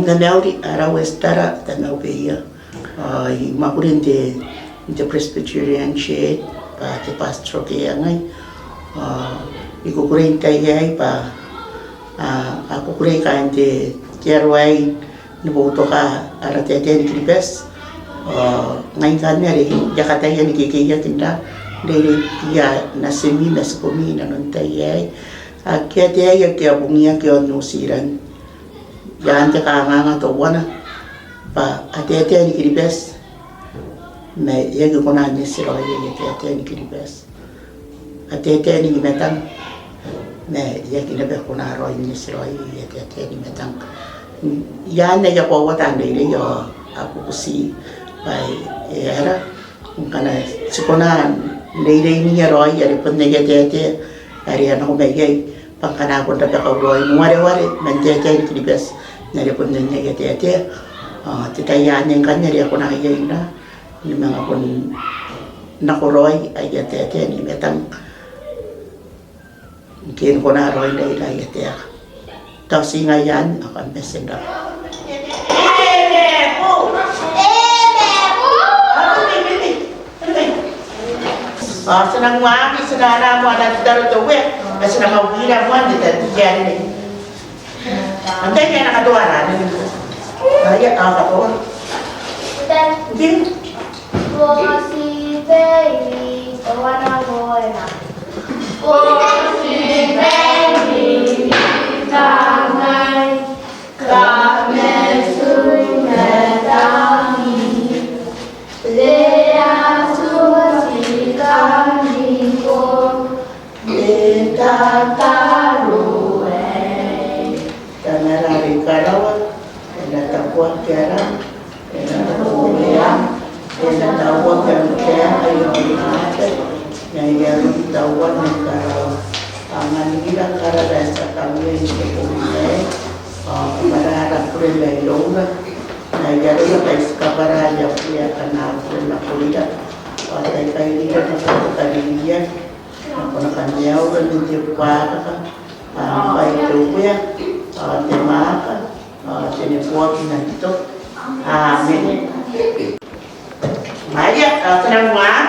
na nauri ara westara ta na upeia I makurin te Presbyterian shade pa te pastor ke angai I kukurin tai ai pa aku kurin ka te kiarwai ni boto ka ara te ni Kiribati ngai kan ni Jakarta ni ke tinda dere ya na semi na skomi na non tai ai kia te ai ke abungia ke onu siran yan te ka nganga to wana pa atete ni Kiribati me ye ke kona ni siro ye ke atete ni Kiribati atete ni metang me ye ke lebe kona ro ni siro ye ke atete ni metang yan ne ya ko wata ndele yo aku kusi pai era kana sikona leile ni ya ro ya le pon ne ke atete ari ana ko me ye pangkana ko ta ka ro ni ware men te ni Kiribati na le pon ne ke atete titayan yang kanya dia ko nakikita ni mga kon nakoroy ay yate ni metang kin ko na roy dai dai yate taw singayan akan mesenda senang wangi senang mo ada daro to we senang mawira mo dito diyan ni antay kaya nakatuwa na Ayat apa tuh? Mungkin. Bosi baby, kawana boena. Bosi baby, tangai, kame sumedami. Lea susi kamiko, leta taruwe. Tanarari karawa. Kuat cara, dan tahu yang kaya ayo ada, yang tahu negara, tangan kita cara dasar kami yang dipunyai, berharap kuliah longga, jadi kita sekarang aja kuliah karena kuliah, kayak dia macam tadi dia, nak jauh dan dijebak, baik tu ya, tema sini buat nanti amin. Maya, tenang mak.